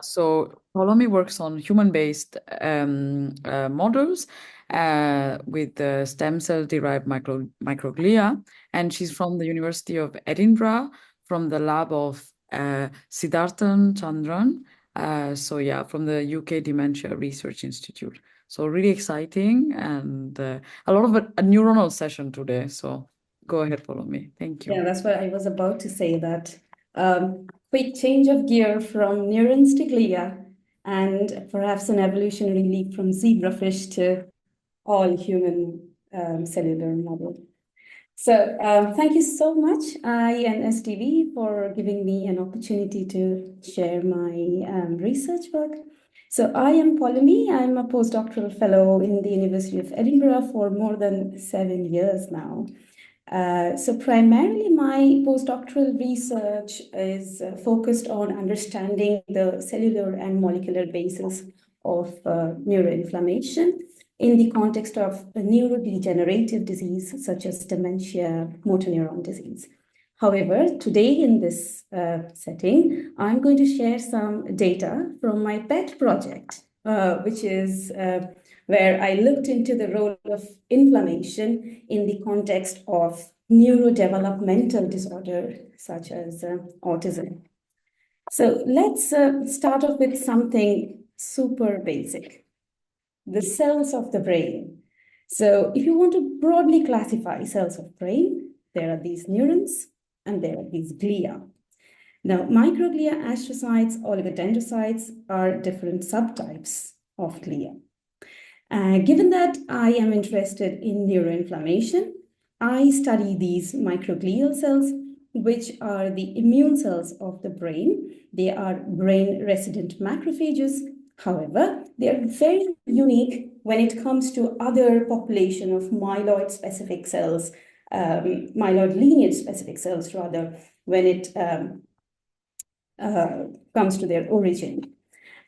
So Poulomi works on human-based models with stem cell-derived microglia, and she's from the University of Edinburgh, from the lab of Siddharthan Chandran. From the UK Dementia Research Institute. So really exciting, and a lot of a neuronal session today. So go ahead, Poulomi. Thank you. Yeah, that's what I was about to say, that quick change of gear from neurons to glia, and perhaps an evolutionary leap from zebrafish to all human cellular model. So thank you so much, InSDB, for giving me an opportunity to share my research work. So I am Poulomi. I'm a postdoctoral fellow in the University of Edinburgh for more than 7 years now. So primarily my postdoctoral research is focused on understanding the cellular and molecular basis of neuroinflammation in the context of a neurodegenerative disease such as dementia, motor neuron disease. However, today in this setting, I'm going to share some data from my pet project, which is where I looked into the role of inflammation in the context of neurodevelopmental disorder, such as autism. So let's start off with something super basic, the cells of the brain. So if you want to broadly classify cells of brain, there are these neurons and there are these glia. Now, microglia, astrocytes, oligodendrocytes are different subtypes of glia. Given that I am interested in neuroinflammation, I study these microglial cells, which are the immune cells of the brain. They are brain-resident macrophages. However, they are very unique when it comes to other population of myeloid-specific cells, myeloid lineage-specific cells, rather, when it comes to their origin.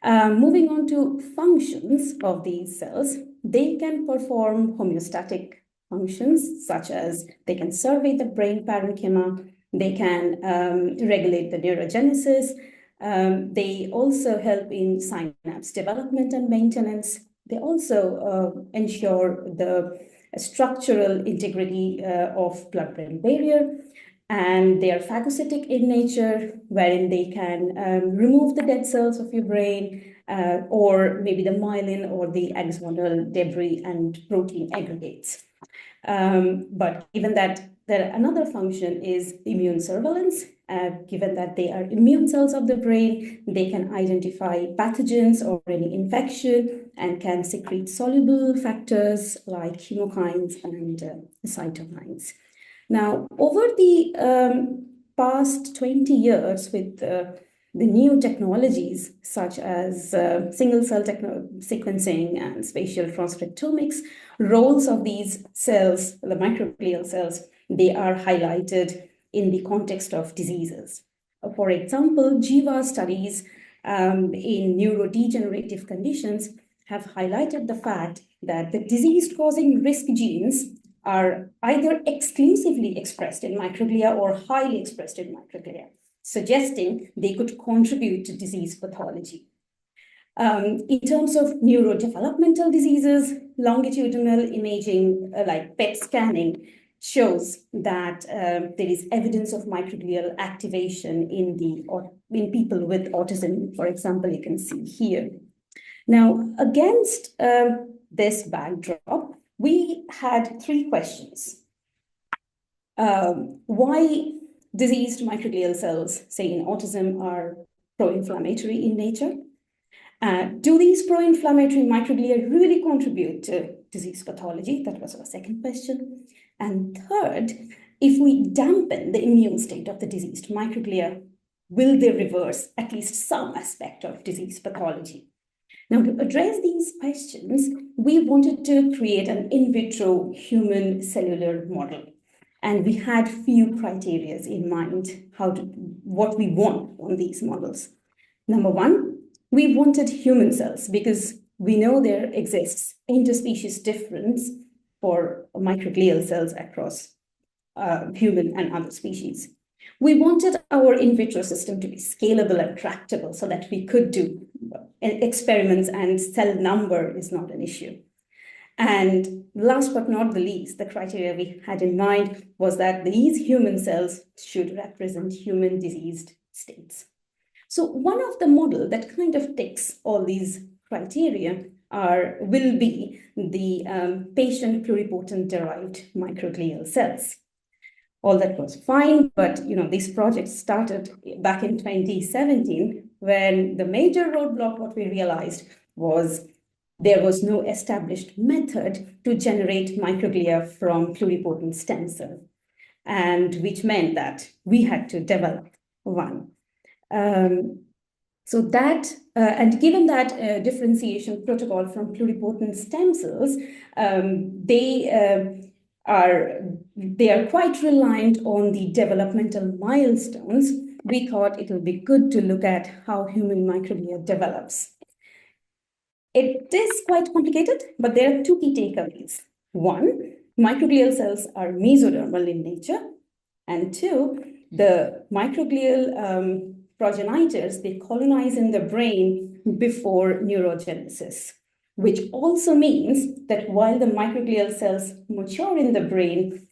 Moving on to functions of these cells, they can perform homeostatic functions, such as they can survey the brain parenchyma, they can regulate the neurogenesis, they also help in synapse development and maintenance. They also ensure the structural integrity of blood-brain barrier, and they are phagocytic in nature, wherein they can remove the dead cells of your brain, or maybe the myelin or the axonal debris and protein aggregates. But given that another function is immune surveillance, given that they are immune cells of the brain, they can identify pathogens or any infection and can secrete soluble factors like chemokines and cytokines. Now, over the past 20 years, with the new technologies such as single-cell sequencing and spatial transcriptomics, roles of these cells, the microglial cells, they are highlighted in the context of diseases. For example, JIVA studies in neurodegenerative conditions have highlighted the fact that the disease-causing risk genes are either exclusively expressed in microglia or highly expressed in microglia, suggesting they could contribute to disease pathology. In terms of neurodevelopmental diseases, longitudinal imaging like PET scanning shows that there is evidence of microglial activation in people with autism, for example, you can see here. Now, against this backdrop, we had 3 questions. Why diseased microglial cells, say in autism, are pro-inflammatory in nature? Do these pro-inflammatory microglia really contribute to disease pathology? That was our second question. And third, if we dampen the immune state of the diseased microglia, will they reverse at least some aspect of disease pathology? Now, to address these questions, we wanted to create an in vitro human cellular model. And we had few criteria in mind what we want on these models. Number 1, we wanted human cells because we know there exists interspecies difference for microglial cells across human and other species. We wanted our in vitro system to be scalable and tractable so that we could do experiments and cell number is not an issue. And last but not the least, the criteria we had in mind was that these human cells should represent human diseased states. So one of the model that kind of ticks all these criteria will be the patient pluripotent derived microglial cells. All that was fine, but this project started back in 2017 when the major roadblock, what we realized was there was no established method to generate microglia from pluripotent stem cell, and which meant that we had to develop one. So that, and given that differentiation protocol from pluripotent stem cells, they are quite reliant on the developmental milestones. We thought it would be good to look at how human microglia develops. It is quite complicated, but there are two key takeaways. One, microglial cells are mesodermal in nature. And two, the microglial progenitors, they colonize in the brain before neurogenesis, which also means that while the microglial cells mature in the brain,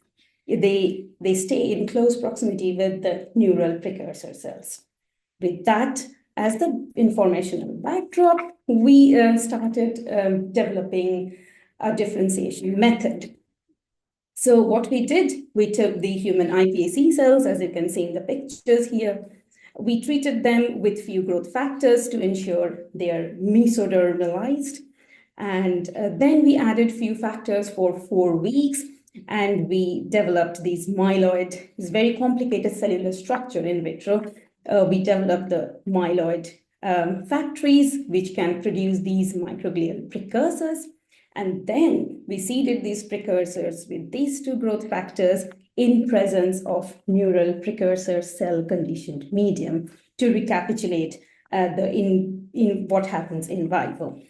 they stay in close proximity with the neural precursor cells. With that as the informational backdrop, we started developing a differentiation method. So what we did, we took the human iPSC cells, as you can see in the pictures here. We treated them with few growth factors to ensure they are mesodermalized. And then we added few factors for 4 weeks, and we developed these myeloid, this very complicated cellular structure in vitro. We developed the myeloid factories, which can produce these microglial precursors. And then we seeded these precursors with these two growth factors in presence of neural precursor cell conditioned medium to recapitulate in what happens in vivo.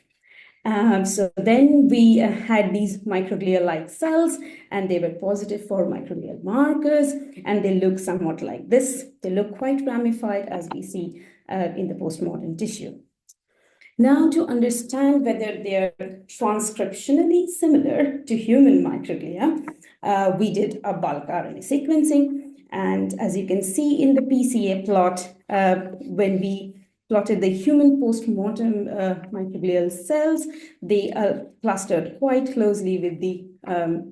So then we had these microglia-like cells, and they were positive for microglial markers, and they look somewhat like this. They look quite ramified, as we see in the postmortem tissue. Now, to understand whether they're transcriptionally similar to human microglia, we did a bulk RNA sequencing. And as you can see in the PCA plot, when we plotted the human postmortem microglial cells, they clustered quite closely with the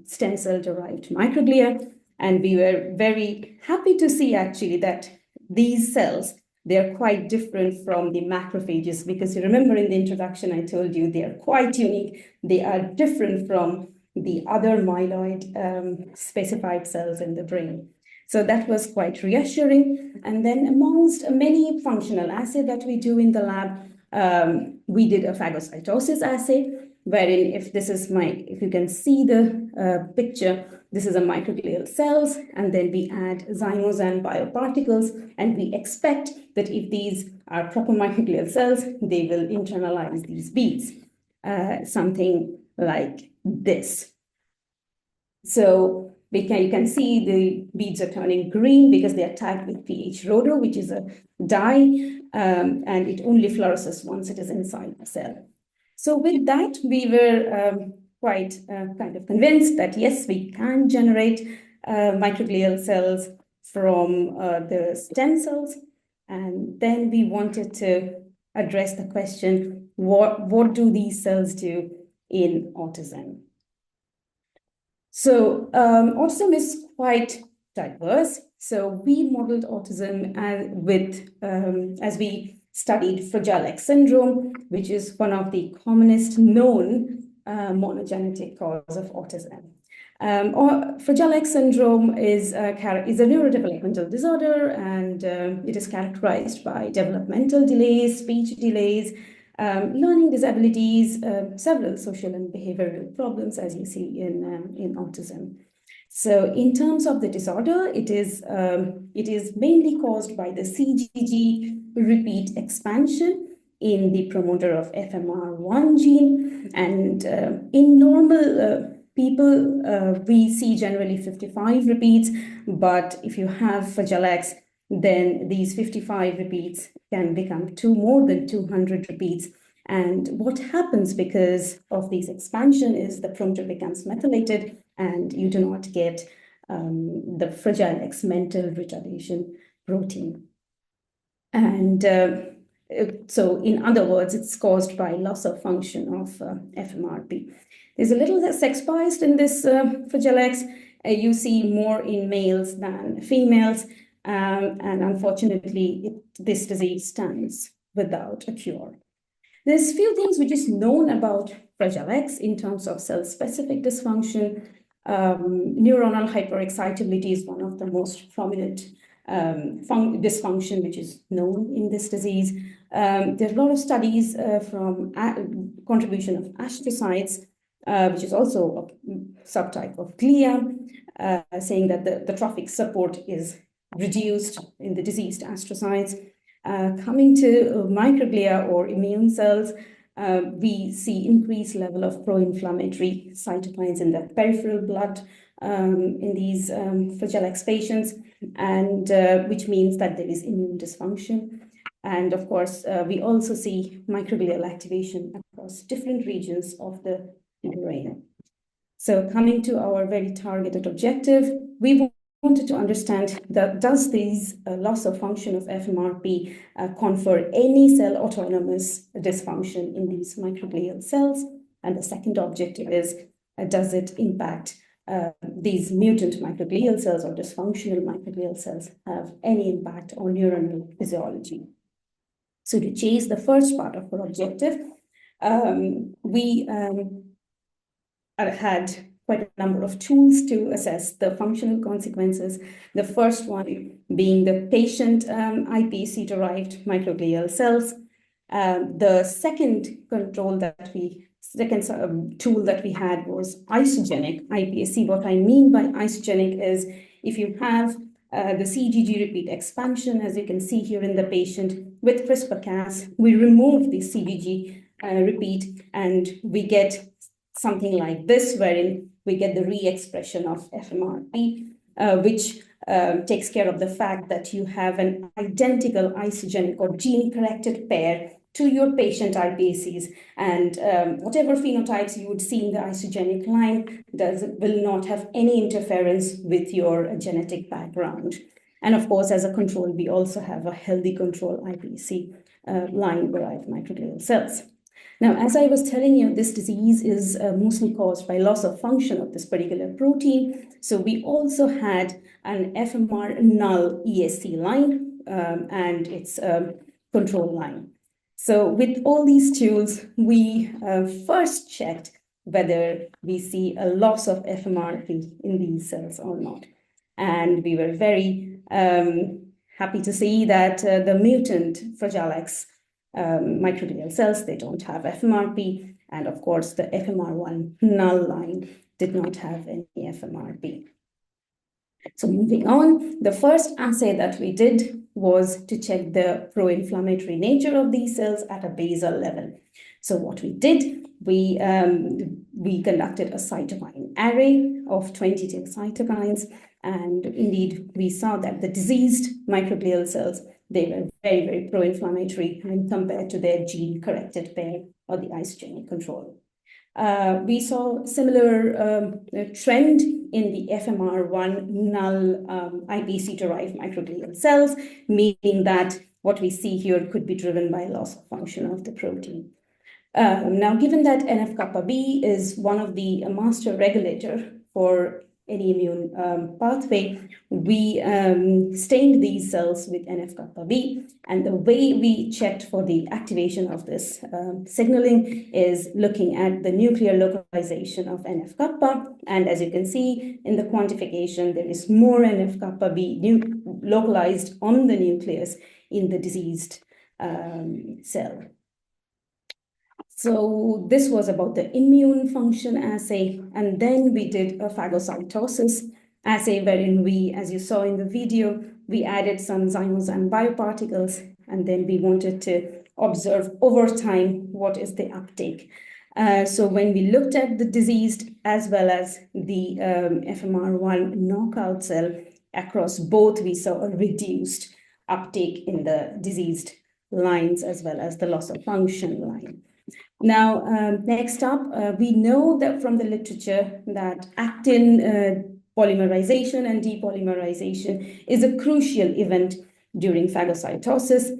stem cell-derived microglia. And we were very happy to see, actually, that these cells, they're quite different from the macrophages, because you remember in the introduction, I told you they are quite unique. They are different from the other myeloid specified cells in the brain. So that was quite reassuring. And then amongst many functional assays that we do in the lab, we did a phagocytosis assay, wherein if you can see the picture, this is a microglial cells, and then we add zymosan bioparticles, and we expect that if these are proper microglial cells, they will internalize these beads, something like this. So you can see the beads are turning green because they are tagged with pH rhodo, which is a dye, and it only fluoresces once it is inside the cell. So with that, we were quite kind of convinced that yes, we can generate microglial cells from the stem cells. And then we wanted to address the question, what do these cells do in autism? So autism is quite diverse. So we modeled autism as we studied Fragile X syndrome, which is one of the commonest known monogenetic cause of autism. Fragile X syndrome is a neurodevelopmental disorder, and it is characterized by developmental delays, speech delays, learning disabilities, several social and behavioral problems, as you see in autism. So in terms of the disorder, it is mainly caused by the CGG repeat expansion in the promoter of FMR1 gene. And in normal people, we see generally 55 repeats, but if you have Fragile X, then these 55 repeats can become more than 200 repeats. And what happens because of this expansion is the promoter becomes methylated and you do not get the Fragile X mental retardation protein. And so in other words, it's caused by loss of function of FMRP. There's a little sex bias in this Fragile X. You see more in males than females. And unfortunately, this disease stands without a cure. There's few things which is known about Fragile X in terms of cell-specific dysfunction. Neuronal hyperexcitability is one of the most prominent dysfunction which is known in this disease. There are a lot of studies from contribution of astrocytes, which is also a subtype of glia, saying that the trophic support is reduced in the diseased astrocytes. Coming to microglia or immune cells, we see increased level of pro-inflammatory cytokines in the peripheral blood in these Fragile X patients, and which means that there is immune dysfunction. And of course, we also see microglial activation across different regions of the brain. So coming to our very targeted objective, we wanted to understand that does this loss of function of FMRP confer any cell autonomous dysfunction in these microglial cells? And the second objective is, does it impact these mutant microglial cells or dysfunctional microglial cells have any impact on neuronal physiology? So to chase the first part of our objective, we had quite a number of tools to assess the functional consequences. The first one being the patient iPSC-derived microglial cells. The second tool that we had was isogenic iPSC. What I mean by isogenic is if you have the CGG repeat expansion, as you can see here in the patient with CRISPR-Cas, we remove the CGG repeat and we get something like this, wherein we get the re-expression of FMRP, which takes care of the fact that you have an identical isogenic or gene-corrected pair to your patient iPSCs, and whatever phenotypes you would see in the isogenic line will not have any interference with your genetic background. And of course, as a control, we also have a healthy control iPSC line-derived microglial cells. Now, as I was telling you, this disease is mostly caused by loss of function of this particular protein. So we also had an FMR null ESC line and its control line. So with all these tools, we first checked whether we see a loss of FMRP in these cells or not. And we were very happy to see that the mutant Fragile X microglial cells, they don't have FMRP. And of course, the FMR1 null line did not have any FMRP. So moving on, the first assay that we did was to check the pro-inflammatory nature of these cells at a basal level. So what we did, we conducted a cytokine array of 22 cytokines, and indeed we saw that the diseased microglial cells, they were very, very pro-inflammatory when compared to their gene-corrected pair or the isogenic control. We saw similar trend in the FMR1 null iPSC-derived microglial cells, meaning that what we see here could be driven by loss of function of the protein. Now, given that NF-kappa B is one of the master regulator for any immune pathway, we stained these cells with NF-kappa B, and the way we checked for the activation of this signaling is looking at the nuclear localization of NF-kappa, and as you can see in the quantification, there is more NF-kappa B localized on the nucleus in the diseased cell. So this was about the immune function assay, and then we did a phagocytosis assay wherein we, as you saw in the video, we added some zymozyme bioparticles, and then we wanted to observe over time what is the uptake. So when we looked at the diseased as well as the FMR1 knockout cell across both, we saw a reduced uptake in the diseased lines as well as the loss of function line. Now, next up, we know that from the literature that actin polymerization and depolymerization is a crucial event during phagocytosis.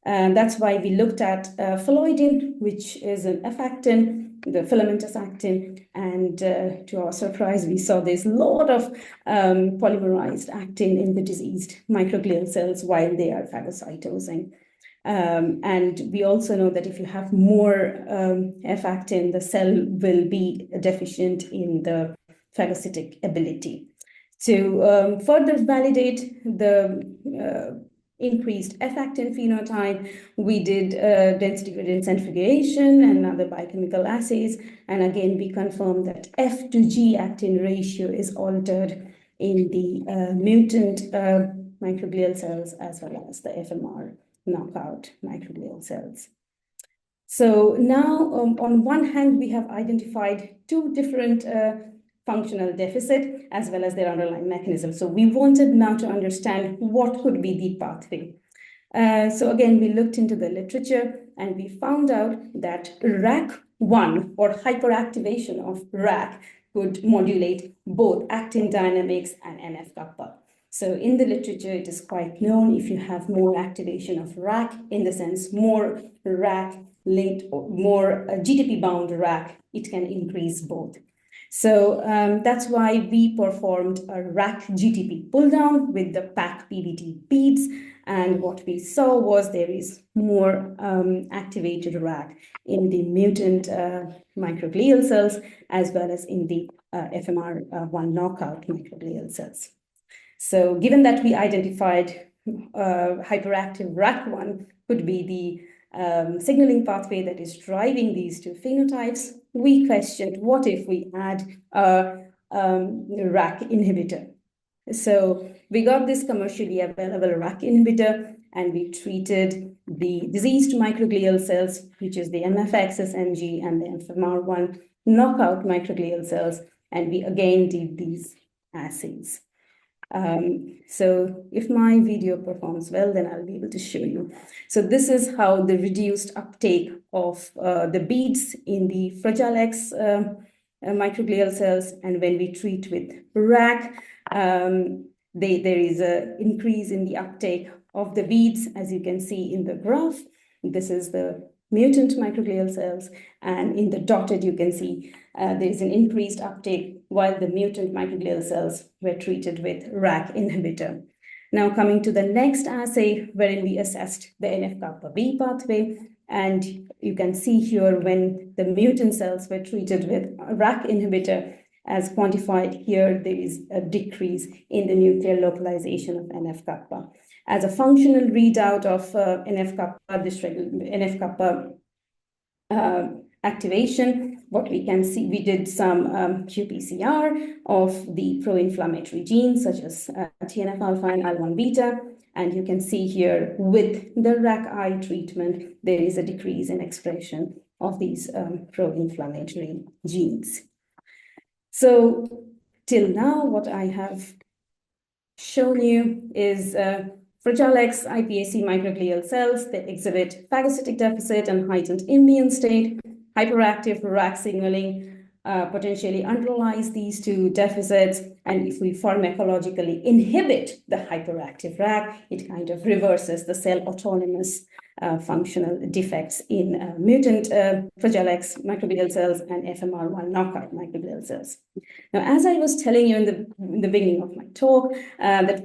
That's why we looked at phalloidin, which is an F actin, the filamentous actin, and to our surprise, we saw there's a lot of polymerized actin in the diseased microglial cells while they are phagocytosing. And we also know that if you have more F actin, the cell will be deficient in the phagocytic ability. To further validate the increased F actin phenotype, we did density gradient centrifugation and other biochemical assays. And again, we confirmed that F to G actin ratio is altered in the mutant microglial cells as well as the FMR knockout microglial cells. So now, on one hand, we have identified two different functional deficit as well as their underlying mechanism. So we wanted now to understand what could be the pathway. So again, we looked into the literature and we found out that RAC1 or hyperactivation of RAC could modulate both actin dynamics and NF-kappa. So in the literature, it is quite known if you have more activation of RAC, in the sense more RAC linked or more GTP-bound RAC, it can increase both. So that's why we performed a RAC GTP pull down with the PAC PBT beads. And what we saw was there is more activated RAC in the mutant microglial cells as well as in the FMR1 knockout microglial cells. So given that we identified hyperactive RAC1 could be the signaling pathway that is driving these two phenotypes, we questioned what if we add a RAC inhibitor. So we got this commercially available RAC inhibitor and we treated the diseased microglial cells, which is the MFXS-MG and the FMR1 knockout microglial cells, and we again did these assays. So if my video performs well, then I'll be able to show you. So this is how the reduced uptake of the beads in the Fragile X microglial cells, and when we treat with RAC, there is an increase in the uptake of the beads, as you can see in the graph. This is the mutant microglial cells, and in the dotted you can see there is an increased uptake while the mutant microglial cells were treated with RAC inhibitor. Now coming to the next assay, wherein we assessed the NF-kappa B pathway, and you can see here when the mutant cells were treated with RAC inhibitor, as quantified here, there is a decrease in the nuclear localization of NF-kappa. As a functional readout of NF-kappa, NF-kappa activation, what we can see, we did some qPCR of the pro-inflammatory genes such as TNF-alpha and IL-1 beta, and you can see here with the RAC-I treatment, there is a decrease in expression of these pro-inflammatory genes. So till now, what I have shown you is Fragile X iPSC microglial cells. They exhibit phagocytic deficit and heightened immune state. Hyperactive RAC signaling potentially underlies these two deficits. And if we pharmacologically inhibit the hyperactive RAC, it kind of reverses the cell autonomous functional defects in mutant Fragile X microglial cells and FMR1 knockout microglial cells. Now, as I was telling you in the beginning of my talk, that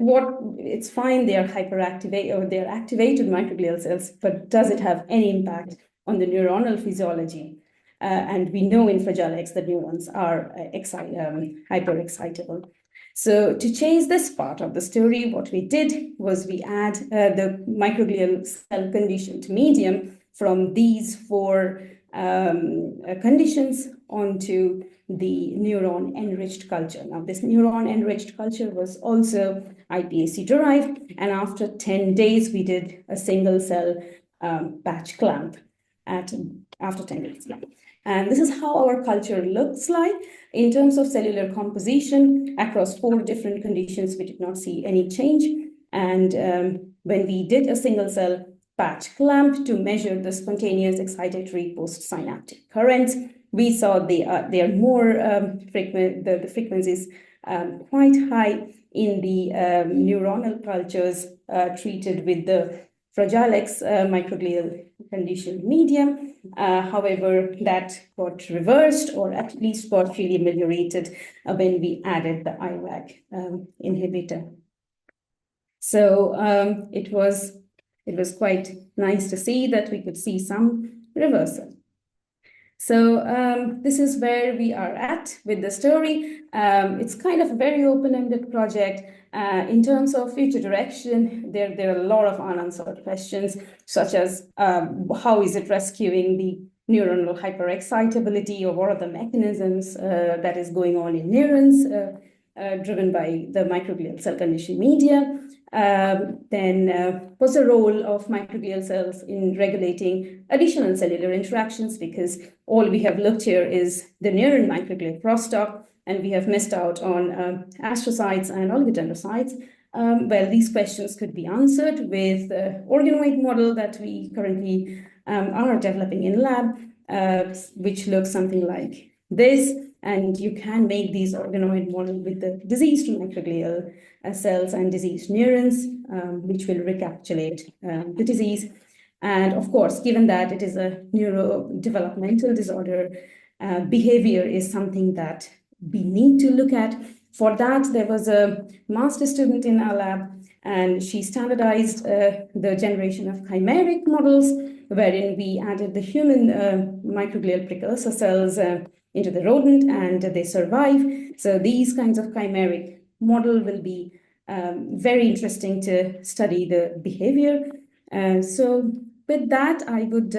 it's fine, they are hyperactivated or they are activated microglial cells, but does it have any impact on the neuronal physiology? And we know in Fragile X that neurons are hyperexcitable. So to change this part of the story, what we did was we add the microglial cell conditioned medium from these four conditions onto the neuron enriched culture. Now, this neuron enriched culture was also iPSC derived, and after 10 days, we did a single cell batch clamp after 10 days. Yeah. And this is how our culture looks like. In terms of cellular composition, across 4 different conditions, we did not see any change. And when we did a single cell patch clamp to measure the spontaneous excitatory postsynaptic currents, we saw they are more frequent, the frequencies quite high in the neuronal cultures treated with the Fragile X microglial conditioned medium. However, that got reversed or at least got really ameliorated when we added the IVAC inhibitor. So it was quite nice to see that we could see some reversal. So this is where we are at with the story. It's kind of a very open-ended project. In terms of future direction, there are a lot of unanswered questions, such as how is it rescuing the neuronal hyperexcitability, or what are the mechanisms that is going on in neurons driven by the microglial cell conditioned media. Then what's the role of microglial cells in regulating additional cellular interactions? Because all we have looked here is the neuron microglia-Postdoc, and we have missed out on astrocytes and oligodendrocytes. Well, these questions could be answered with the organoid model that we currently are developing in lab, which looks something like this. And you can make these organoid models with the diseased microglial cells and diseased neurons, which will recapitulate the disease. And of course, given that it is a neurodevelopmental disorder, behavior is something that we need to look at. For that, there was a master student in our lab, and she standardized the generation of chimeric models, wherein we added the human microglial precursor cells into the rodent, and they survive. So these kinds of chimeric model will be very interesting to study the behavior. So with that, I would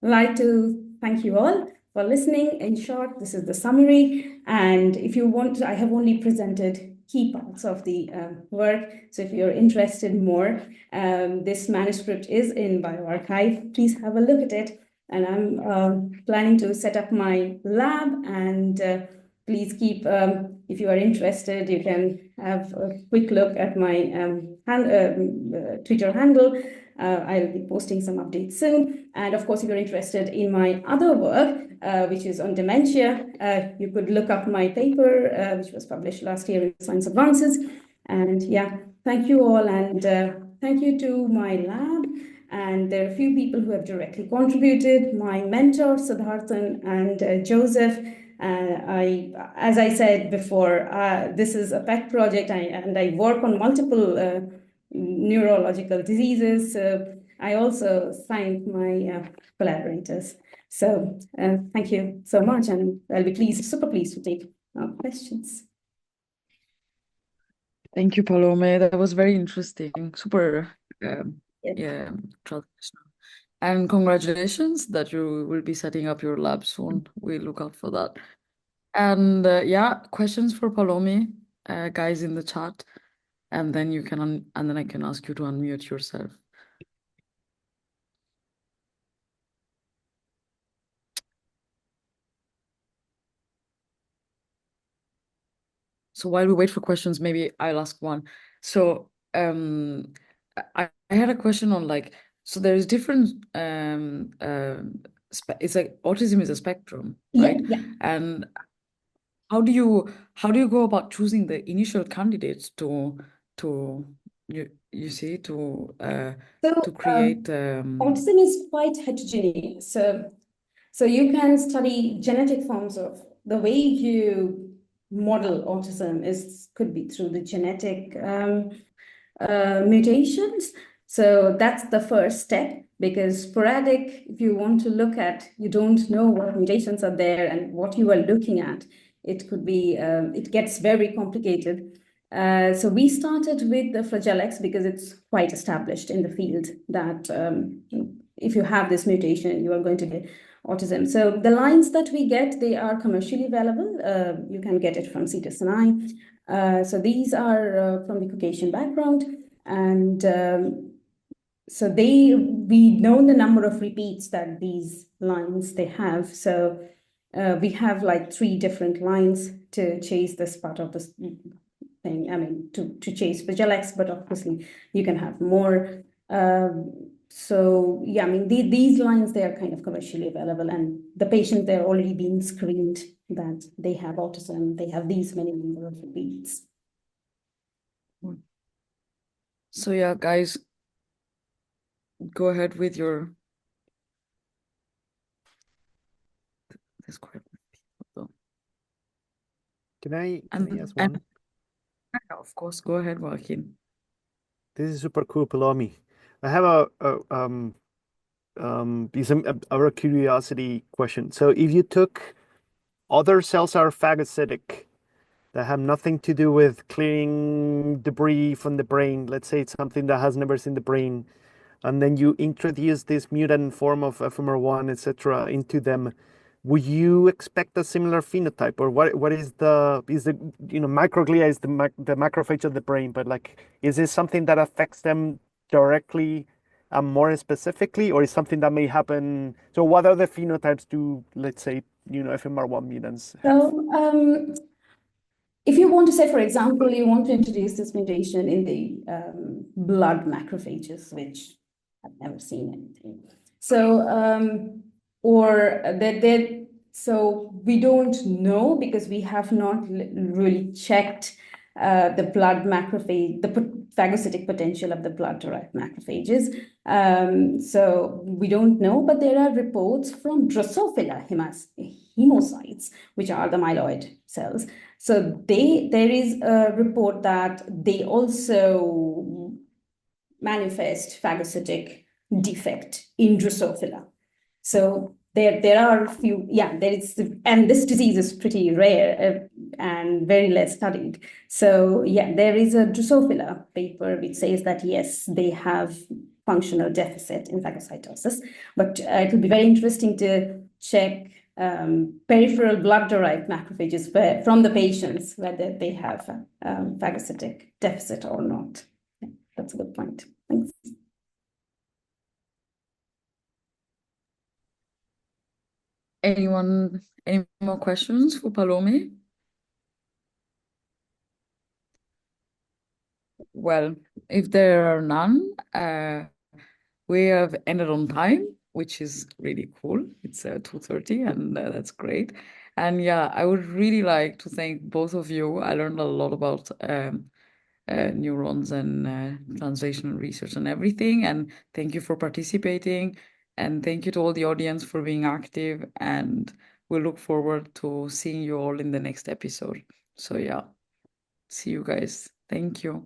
like to thank you all for listening. In short, this is the summary. And if you want, I have only presented key parts of the work. So if you're interested more, this manuscript is in bioRxiv. Please have a look at it. And I'm planning to set up my lab, and please keep, if you are interested, you can have a quick look at my Twitter handle. I'll be posting some updates soon. And of course, if you're interested in my other work, which is on dementia, you could look up my paper, which was published last year in Science Advances. And yeah, thank you all, and thank you to my lab. And there are a few people who have directly contributed, my mentor, Siddharthan, and Joseph. As I said before, this is a pet project, and I work on multiple neurological diseases. So I also thank my collaborators. So thank you so much, and I'll be super pleased to take questions. Thank you, Poulomi. That was very interesting. Super, yeah, translational. And congratulations that you will be setting up your lab soon. We look out for that. And yeah, questions for Poulomi, guys in the chat, and then you can and then I can ask you to unmute yourself. So while we wait for questions, maybe I'll ask one. So I had a question on, like, so there is different it's like autism is a spectrum, right? Yeah. And how do you go about choosing the initial candidates to you see to create autism is quite heterogeneous. So you can study genetic forms of the way you model autism could be through the genetic mutations. So that's the first step, because sporadic, if you want to look at, you don't know what mutations are there and what you are looking at. It could be, it gets very complicated. So we started with the Fragile X because it's quite established in the field that if you have this mutation, you are going to get autism. So the lines that we get, they are commercially available. You can get it from Cedars-Sinai. So these are from the Caucasian background. And so we know the number of repeats that these lines they have. So we have like 3 different lines to chase this part of the thing, I mean, to chase Fragile but obviously you can have more. So yeah, I mean, these lines, they are kind of commercially available, and the patient, they're already being screened that they have autism, they have these many number of beats. So yeah, guys, go ahead with your. There's quite a few people though. Can I ask And one? of course, go ahead, Joaquin. This is super cool, Poulomi. I have a curiosity question. So if you took other cells are phagocytic that have nothing to do with clearing debris from the brain, let's say it's something that has never seen the brain, and then you introduce this mutant form of FMR1, etc., into them, would you expect a similar phenotype, or what is the microglia is the macrophage of the brain, but like, is this something that affects them directly and more specifically, or is something that may happen? So what are the phenotypes do, let's say, FMR1 mutants have? So if you want to say, for example, you want to introduce this mutation in the blood macrophages, which I've never seen anything. So, so we don't know because we have not really checked the blood macrophage, the phagocytic potential of the blood-derived macrophages. So we don't know, but there are reports from Drosophila hemocytes, which are the myeloid cells. So there is a report that they also manifest phagocytic defect in Drosophila. So there are a few, there is, and this disease is pretty rare and very less studied. So there is a Drosophila paper which says that yes, they have functional deficit in phagocytosis, but it will be very interesting to check peripheral blood-derived macrophages from the patients, whether they have phagocytic deficit or not. Yeah, that's a good point. Thanks. Anyone, any more questions for Poulomi? Well, if there are none, we have ended on time, which is really cool. It's 2:30 and that's great. And yeah, I would really like to thank both of you. I learned a lot about neurons and translational research and everything. And thank you for participating. And thank you to all the audience for being active. And we look forward to seeing you all in the next episode. So yeah, see you guys. Thank you.